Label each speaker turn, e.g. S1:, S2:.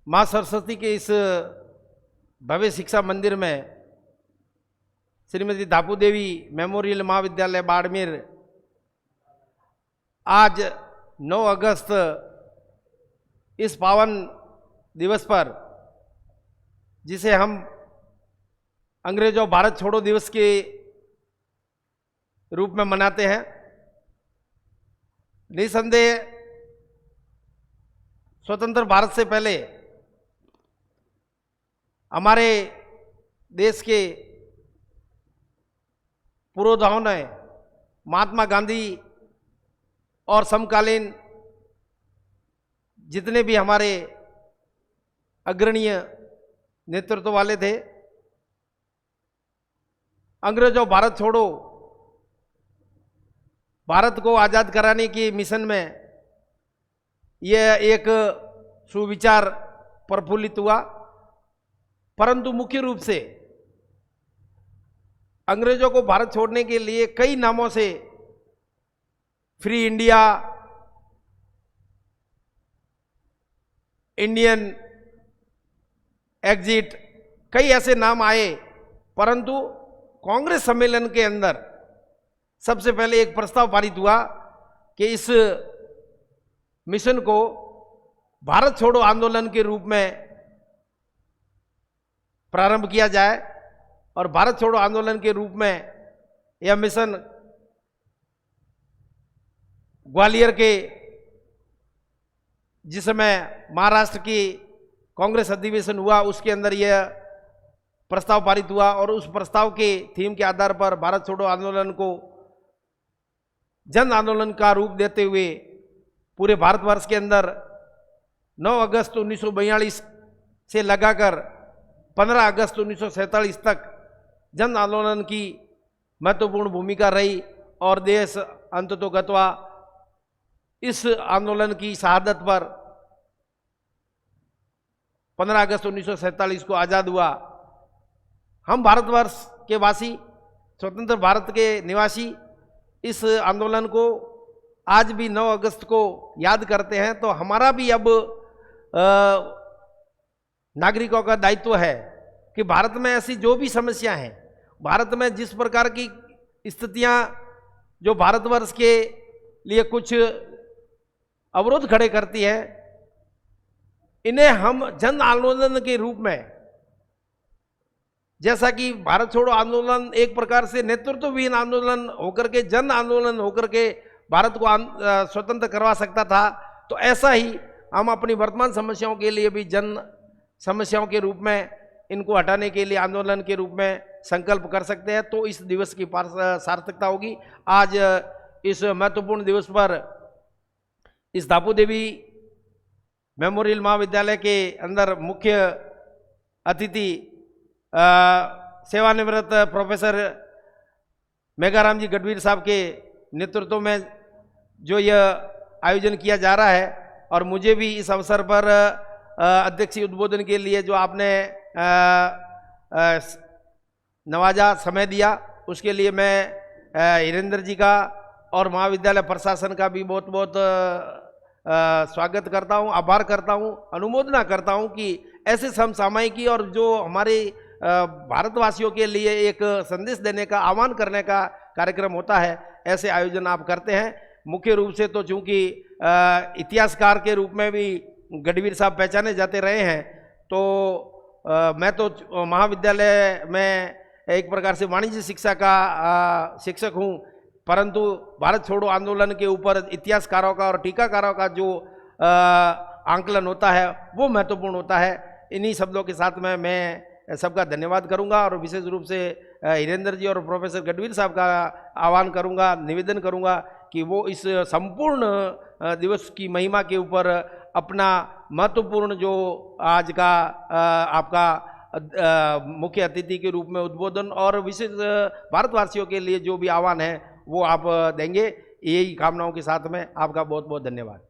S1: माँ सरस्वती के इस भव्य शिक्षा मंदिर में श्रीमती दापू देवी मेमोरियल महाविद्यालय बाड़मेर आज 9 अगस्त इस पावन दिवस पर, जिसे हम अंग्रेजों भारत छोड़ो दिवस के रूप में मनाते हैं, निसंदेह स्वतंत्र भारत से पहले हमारे देश के पुरोधाओं ने महात्मा गांधी और समकालीन जितने भी हमारे अग्रणीय नेतृत्व वाले थे, अंग्रेजों भारत छोड़ो भारत को आज़ाद कराने के मिशन में यह एक सुविचार प्रफुल्लित हुआ। परंतु मुख्य रूप से अंग्रेजों को भारत छोड़ने के लिए कई नामों से फ्री इंडिया, इंडियन एग्जिट, कई ऐसे नाम आए, परंतु कांग्रेस सम्मेलन के अंदर सबसे पहले एक प्रस्ताव पारित हुआ कि इस मिशन को भारत छोड़ो आंदोलन के रूप में प्रारंभ किया जाए और भारत छोड़ो आंदोलन के रूप में यह मिशन ग्वालियर के, जिस समय महाराष्ट्र की कांग्रेस अधिवेशन हुआ, उसके अंदर यह प्रस्ताव पारित हुआ और उस प्रस्ताव के थीम के आधार पर भारत छोड़ो आंदोलन को जन आंदोलन का रूप देते हुए पूरे भारतवर्ष के अंदर 9 अगस्त 1942 से लगाकर 15 अगस्त 1947 तक जन आंदोलन की महत्वपूर्ण भूमिका रही और देश अंततोगत्वा इस आंदोलन की शहादत पर 15 अगस्त 1947 को आज़ाद हुआ। हम भारतवर्ष के वासी, स्वतंत्र भारत के निवासी इस आंदोलन को आज भी 9 अगस्त को याद करते हैं। तो हमारा भी अब नागरिकों का दायित्व है कि भारत में ऐसी जो भी समस्या हैं, भारत में जिस प्रकार की स्थितियां जो भारतवर्ष के लिए कुछ अवरोध खड़े करती है, इन्हें हम जन आंदोलन के रूप में, जैसा कि भारत छोड़ो आंदोलन एक प्रकार से नेतृत्वहीन आंदोलन होकर के, जन आंदोलन होकर के भारत को स्वतंत्र करवा सकता था, तो ऐसा ही हम अपनी वर्तमान समस्याओं के लिए भी जन समस्याओं के रूप में इनको हटाने के लिए आंदोलन के रूप में संकल्प कर सकते हैं। तो इस दिवस की सार्थकता होगी। आज इस महत्वपूर्ण दिवस पर इस दापू देवी मेमोरियल महाविद्यालय के अंदर मुख्य अतिथि सेवानिवृत्त प्रोफेसर मेघाराम जी गढ़वीर साहब के नेतृत्व में जो यह आयोजन किया जा रहा है, और मुझे भी इस अवसर पर अध्यक्षीय उद्बोधन के लिए जो आपने नवाजा, समय दिया, उसके लिए मैं हिरेंद्र जी का और महाविद्यालय प्रशासन का भी बहुत बहुत स्वागत करता हूं, आभार करता हूं, अनुमोदना करता हूं कि ऐसे समसामयिकी और जो हमारे भारतवासियों के लिए एक संदेश देने का, आह्वान करने का कार्यक्रम होता है, ऐसे आयोजन आप करते हैं। मुख्य रूप से तो चूंकि इतिहासकार के रूप में भी गढ़वीर साहब पहचाने जाते रहे हैं, तो मैं तो महाविद्यालय में एक प्रकार से वाणिज्य शिक्षा का शिक्षक हूं, परंतु भारत छोड़ो आंदोलन के ऊपर इतिहासकारों का और टीकाकारों का जो आंकलन होता है वो महत्वपूर्ण होता है। इन्हीं शब्दों के साथ में मैं सबका धन्यवाद करूंगा और विशेष रूप से हिरेंद्र जी और प्रोफेसर गढ़वीर साहब का आह्वान करूंगा, निवेदन करूंगा कि वो इस संपूर्ण दिवस की महिमा के ऊपर अपना महत्वपूर्ण जो आज का आपका मुख्य अतिथि के रूप में उद्बोधन और विशेष भारतवासियों के लिए जो भी आह्वान है वो आप देंगे। यही कामनाओं के साथ में आपका बहुत बहुत धन्यवाद।